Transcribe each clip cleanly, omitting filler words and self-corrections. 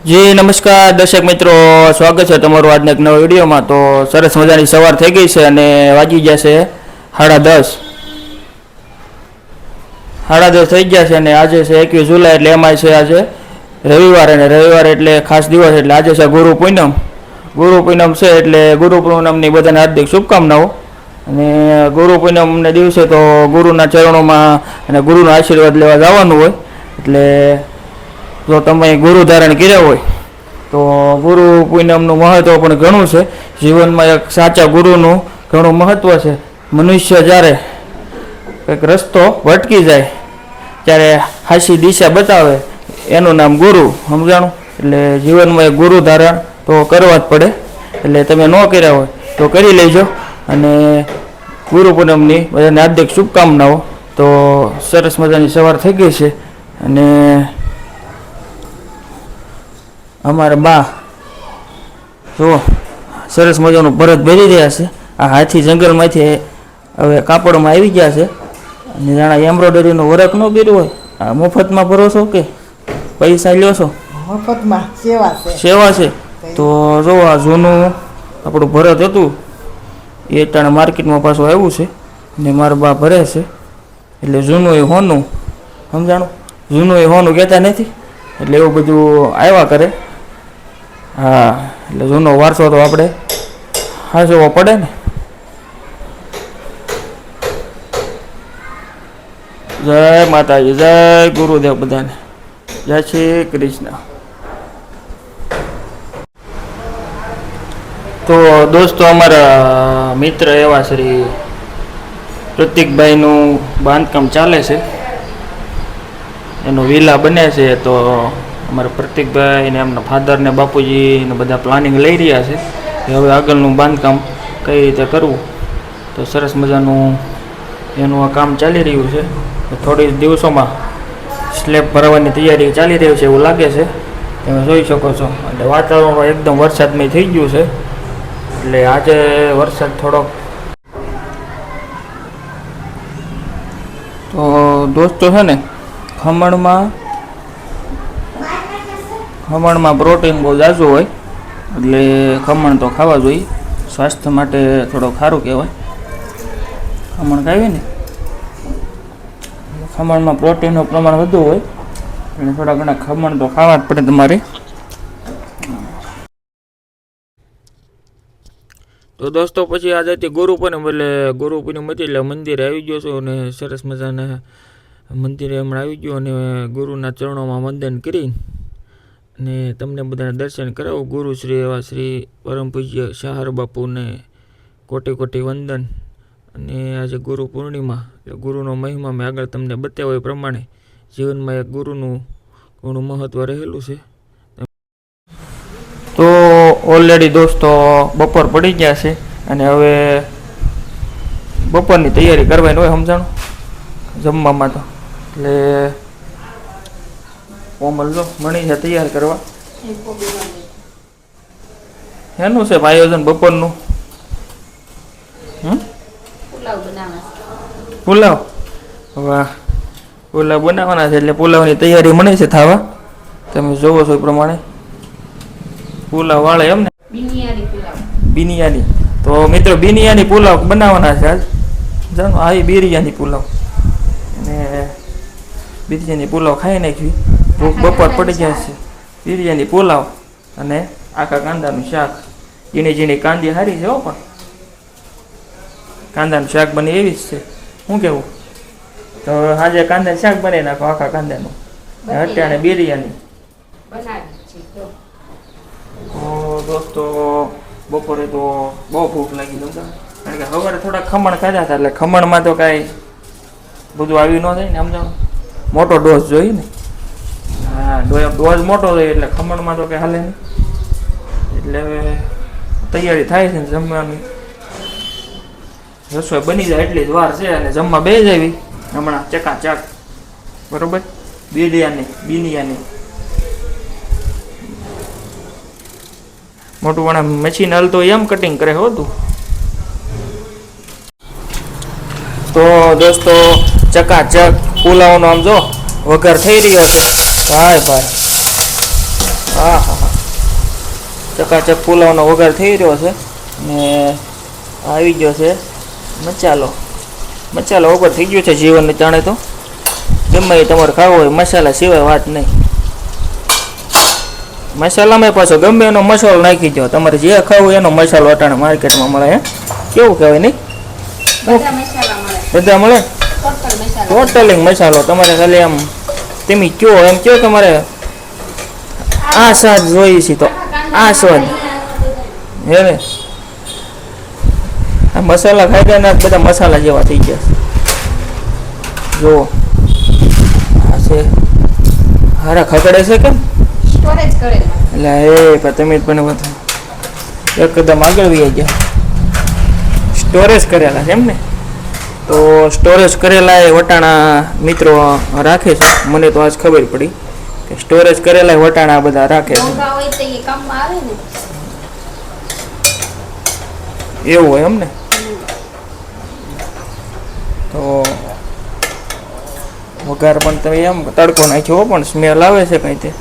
જી નમસ્કાર દર્શક મિત્રો, સ્વાગત છે તમારું આજના એક નવા વિડીયોમાં। તો સરસ મજાની સવાર થઈ ગઈ છે અને વાગી ગયા છે 10:30 થઈ ગયા છે અને આજે છે 21 જુલાઈ એટલે એમાં છે આજે રવિવાર અને રવિવાર એટલે ખાસ દિવસ એટલે આજે છે ગુરુ પૂનમ છે એટલે ગુરુ પૂનમની બધાને હાર્દિક શુભકામનાઓ। અને ગુરુ પૂનમને દિવસે તો ગુરુના ચરણોમાં અને ગુરુનો આશીર્વાદ લેવા જવાનું હોય એટલે જો તમે ગુરુ ધારણ કર્યા હોય તો ગુરુ પૂનમનું મહત્વ પણ ઘણું છે। જીવનમાં એક સાચા ગુરુનું ઘણું મહત્વ છે। મનુષ્ય જ્યારે કંઈક રસ્તો ભટકી જાય ત્યારે હાચી દિશા બતાવે એનું નામ ગુરુ, સમજાણું? એટલે જીવનમાં એક ગુરુ ધારણ તો કરવા જ પડે, એટલે તમે ન કર્યા હોય તો કરી લેજો। અને ગુરુ પૂનમની બધાને હાર્દિક શુભકામનાઓ। તો સરસ મજાની સવાર થઈ ગઈ છે અને અમારા બા જો સરસ મજાનું ભરત ભરી રહ્યા છે। આ હાથી જંગલમાંથી હવે કાપડમાં આવી ગયા છે અને જાણે એમ્બ્રોઇડરીનો વર્ક ન કર્યું હોય। આ મફતમાં ભરો છો કે પૈસા લ્યો છો? મફતમાં સેવા છે। તો જો આ જૂનું આપણું ભરત હતું એ ટાણે માર્કેટમાં પાછું આવ્યું છે ને મારા બા ભરે છે એટલે જૂનું એ હોનું, સમજાણું? જૂનું એ હોનું કહેતા નથી એટલે એવું બધું આવ્યા કરે। હા, એટલે જૂનો વારસો તો આપણે હાચવવો પડે ને। જય માતાજી, જય ગુરુદેવ બધાને, જય શ્રી કૃષ્ણ। તો દોસ્તો અમારા મિત્ર એવા શ્રી પ્રતિકભાઈનું બાંધકામ ચાલે છે, એનો વિલા બને છે। તો અમારા પ્રતિકભાઈ ને એમના ફાધર ને બાપુજી ને બધા પ્લાનિંગ લઈ રહ્યા છે કે હવે આગળનું બાંધકામ કઈ રીતે કરવું। તો સરસ મજાનું એનું આ કામ ચાલી રહ્યું છે। થોડી દિવસોમાં સ્લેબ ભરવાની તૈયારી ચાલી રહી છે એવું લાગે છે, તમે જોઈ શકો છો। એટલે વાતાવરણ એકદમ વરસાદમય થઈ ગયું છે એટલે આજે વરસાદ થોડોક તો દોસ્તો છે ને ખમણમાં પ્રોટીન બહુ ઝાઝું હોય એટલે ખમણ તો ખાવા જોઈએ, સ્વાસ્થ્ય માટે થોડુંક સારું કહેવાય। ખમણ ખાવી ને ખમણમાં પ્રોટીનનું પ્રમાણ વધુ હોય એટલે થોડા ઘણા ખમણ તો ખાવા જ પડે તમારે। તો દોસ્તો પછી આજે હતી ગુરુ પૂનમ એટલે ગુરુ પૂનમ હતી એટલે મંદિરે આવી ગયો છું અને સરસ મજાના મંદિરે હમણાં આવી ગયો અને ગુરુના ચરણોમાં વંદન કરી અને તમને બધાને દર્શન કરાવું। ગુરુ શ્રી એવા શ્રી પરમ પૂજ્ય શાહર બાપુને કોટી કોટી વંદન। અને આજે ગુરુ પૂર્ણિમા એટલે ગુરુનો મહિમા મેં આગળ તમને બતાવ્યો એ પ્રમાણે જીવનમાં એક ગુરુનું ઘણું મહત્ત્વ રહેલું છે। તો ઓલરેડી દોસ્તો બપોર પડી ગયા છે અને હવે બપોરની તૈયારી કરવાની હોય, સમજાણું? જમવામાં તો એટલે કોમલ જો મણી છે તૈયાર કરવા। એનું છે આયોજન બપોરનું? પુલાવ? વાહ, પુલાવ બનાવવાના છે એટલે પુલાવની તૈયારી મળી છે થવા, તમે જોવો છો એ પ્રમાણે પુલાવ વાળે એમ ને બિનિયાની। તો મિત્રો બિનિયાની પુલાવ બનાવવાના છે આજ, જાણો? આ બિરયાની પુલાવ અને બિરયાની પુલાવ ખાઈ નાખવી, બપોર પડી ગયા છે। બિરયાની પુલાવ અને આખા કાંદાનું શાક, ઝીણી ઝીણી કાંદી સારી છે હો, પણ કાંદાનું શાક બને એવી જ છે, શું કેવું? તો આજે કાંદાનું શાક બનાવી નાખો આખા કાંદાનું, અટાણે બિરયાની। તો દોસ્તો બપોરે તો બહુ ભૂખ લાગી દઉં, કારણ કે સવારે થોડા ખમણ ખાધા હતા એટલે ખમણમાં તો કાંઈ બધું આવ્યું ન થાય ને, સમજાણું? મોટો ડોઝ જોઈએ ને, હા ડોઝ મોટો જોઈએ એટલે ખમણમાં તો કંઈ હાલે નહીં। એટલે હવે તૈયારી થાય છે ને જમવાની, રસોઈ બની જાય એટલી જ વાર છે અને જમવા બે જ આવી હમણાં ચકાચક, બરોબર? બિરયાની મોટું પણ મશીન હલતો એમ કટિંગ કરે હોતું। તો દોસ્તો ચકાચક પુલાવનો આમ જો વઘાર થઈ રહ્યો છે, ભાઈ ભાઈ હા હા હા, ચકાચક પુલાવનો વઘાર થઈ રહ્યો છે ને આવી ગયો છે મસાલો. મસાલો વગર થઈ ગયો છે જીવનને જાણે તો. ગમે એ તમારે ખાવો હોય મસાલા સિવાય વાત નહીં. મસાલામાં પાછો ગમે એનો મસાલો નાખી દો, તમારે જે ખાવું એનો મસાલો અટાણે માર્કેટમાં મળે. હે કેવું કહેવાય નહીં, બધા મળે. ટોટલિંગ મસાલો તમારે ખાલી આમ તમે કયો એમ કયો તમારે આ સ્વાદ જોઈએ છે તો આ સ્વાદ હે ને. આ મસાલા ખાઈ ગયા ને બધા મસાલા જેવા થઈ ગયા જુઓ. આ છે હારા ખકડે છે કેમ સ્ટોરેજ કરે એટલે તમે પણ બધા એકદમ આગળ વહી ગયા. સ્ટોરેજ કરેલા છે એમ ને. તો સ્ટોરેજ કરેલા એ વટાણા મિત્રો રાખે છે. મને તો આજ ખબર પડી કે સ્ટોરેજ કરેલા વટાણા બધા રાખે છે. એવું હોય એમ ને. તો વઘાર પણ તમે એમ તડકો નાખ્યો પણ સ્મેલ આવે છે કઈ તે.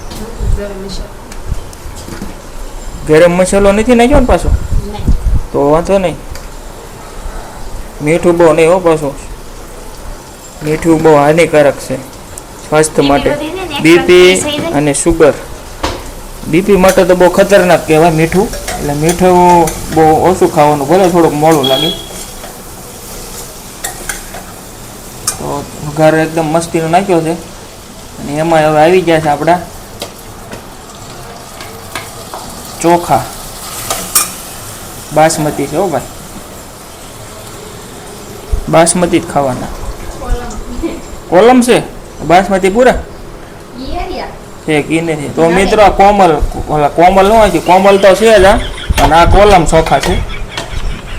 ગરમ મસાલો નથી નાખ્યો ને પાછો તો વાંધો નહીં. મીઠું બહુ નહીં હો પાછું. મીઠું બહુ હાનિકારક છે સ્વાસ્થ્ય માટે. બીપી અને સુગર. બીપી માટે તો બહુ ખતરનાક કહેવાય મીઠું. એટલે મીઠું બહુ ઓછું ખાવાનું, ભલે થોડુંક મોડું લાગે. તો વઘાર એકદમ મસ્તીનો નાખ્યો છે અને એમાં હવે આવી ગયા છે આપણા ચોખા. બાસમતી છે હો ભાઈ, બાસમતી જ ખાવાના. કોલમ છે બાસમતી પૂરા છે કી નથી. તો મિત્રો આ કોમલ ન હોય છે, કોમલ તો છે જ આ, અને આ કોલમ ચોખા છે.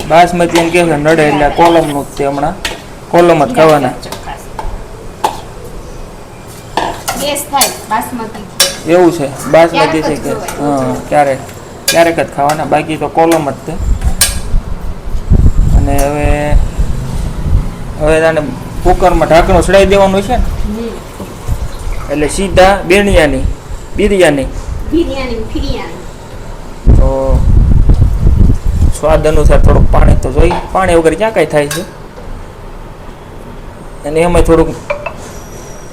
બાસમતી એમ કે નડે એટલે કોલમનું જ છે. હમણાં કોલમ જ ખાવાના. એવું છે બાસમતી છે કે હા ક્યારેક જ ખાવાના, બાકી તો કોલમ જ છે. અને હવે આને કુકરમાં ઢાંકણું ચડાવી દેવાનું છે ને એટલે સીધા બિરયાની. તો સ્વાદ અનુસાર થોડુંક પાણી તો જોઈએ, પાણી વગર ક્યાં કાંઈ થાય છે. અને એમાં થોડુંક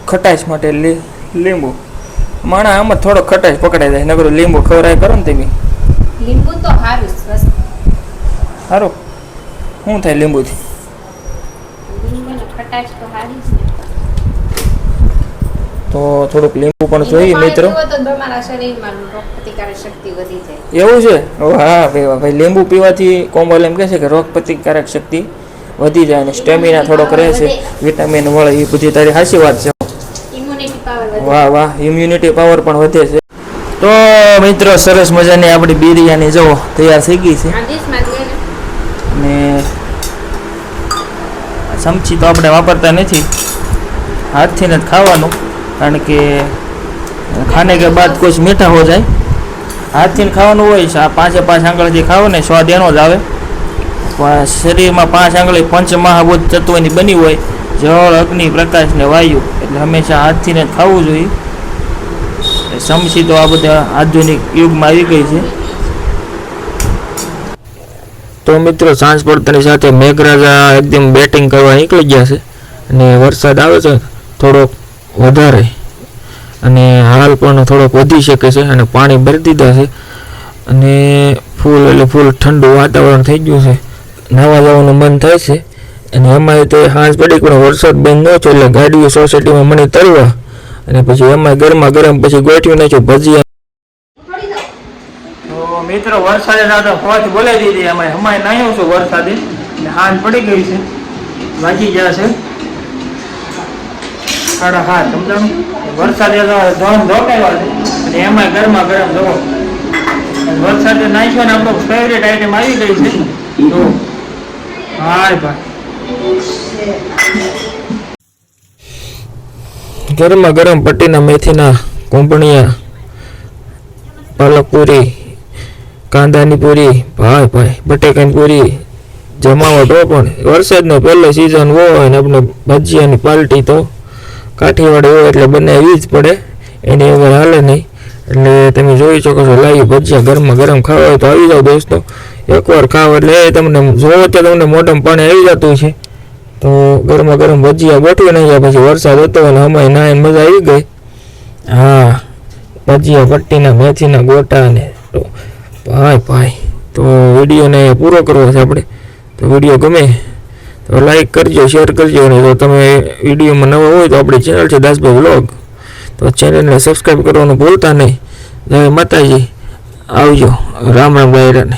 ખટાશ માટે લીંબુ. માણા આમાં થોડો ખટાશ પકડાઈ જાય, નકર લીંબુ ખવરાય કરો ને તમે. લીંબુ તો સારું શું થાય લીંબુથી? તો થોડુંક લીંબુ પણ જોઈએ મિત્રો. એવું છે? હા ભાઈ, લીંબુ પીવાથી કોમલ એમ કહે છે કે રોગ પ્રતિકારક શક્તિ વધી જાય અને સ્ટેમિના થોડોક રહે છે, વિટામિન મળે. એ બધી તારી સાચી વાત છે. વાહ વાહ, ઇમ્યુનિટી પાવર પણ વધે છે. તો મિત્રો સરસ મજાની આપણી બિરયાની જો તૈયાર થઈ ગઈ છે. અને ચમચી તો આપણે વાપરતા નથી, હાથથી જ ખાવાનું, કારણ કે ખાને કે બાદ કુછ મીઠા હો જાય. હાથથી ખાવાનું હોય છે. આ 5 આંગળીથી ખાવો ને સ્વાદ એનો જ આવે. પણ શરીરમાં 5 આંગળી પંચમહાભૂત તત્વોની બની હોય, જળ, અગ્નિ, પ્રકાશ ને વાયુ, એટલે હંમેશા હાથથી જ ખાવું જોઈએ. ચમચી તો આ બધા આધુનિક યુગમાં આવી ગઈ છે. તો મિત્રો સાંજ પડતાની સાથે મેઘરાજા એકદમ બેટિંગ કરવા નીકળી ગયા છે અને વરસાદ આવે છે થોડોક વધારે, અને હાલ પણ થોડોક વધી શકે છે અને પાણી ભરી દીધા છે. અને ફૂલ ઠંડુ વાતાવરણ થઈ ગયું છે, નાવા જવાનું મન થાય છે. અને એમાં તે સાંજ પડી પણ વરસાદ બંધ ન થયો એટલે ગાડીઓ સોસાયટીમાં મને તરવા, અને પછી એમાં ગરમા ગરમ પછી ગોઠવી નાખ્યું ભજીયા. તો મિત્રો વરસાદે સાથે ફોથી બોલાવી દીધી. અમે નાહ્યો છું વરસાદે, હાથ પડી ગઈ છે, વાગી ગયા છે 7:30. સમજાણું? વરસાદે ધોકાવ્યા છે અને એમાં ગરમા ગરમ જવો. વરસાદે નાખ્યો ને આપણો ફેવરેટ આઈટમ આવી ગઈ છે. તો હાય ભાઈ, ગરમા ગરમ પટ્ટીના મેથીના કોંપણીયા, પાલક પૂરી, કાંદાની પૂરી, ભાઈ બટેકાની પૂરી, જમાવટ હો. પણ વરસાદનો પહેલો સિઝન હોય ને આપણે ભજીયાની પાર્ટી તો કાઠીવાડી હોય એટલે બનાવવી જ પડે, એની વગર હાલે નહીં. એટલે તમે જોઈ શકો છો લાઈવ ભજીયા ગરમા ગરમ ખાવા હોય તો આવી જાઓ દોસ્તો, એકવાર ખાવ એટલે તમને જોવો તો તમને મોઢામાં પાણી આવી જતું છે. તો ગરમા ગરમ ભજીયા ગોઠવી નાખ્યા, પછી વરસાદ હતો અને અમારી નાઈને મજા આવી ગઈ. હા, ભજીયા પટ્ટીના મેથીના ગોટા ને તો ભાઈ તો વિડીયોને પૂરો કરવો છે આપણે. તો વિડીયો ગમે તો લાઈક કરજો, શેર કરજો, અને જો તમે વિડીયોમાં નવા હોય તો આપણી ચેનલ છે દાસભાઈ વ્લોગ, તો ચેનલને સબસ્ક્રાઈબ કરવાનું ભૂલતા નહીં. જય માતાજી, આવજો, રામ રામ ગાયરાને.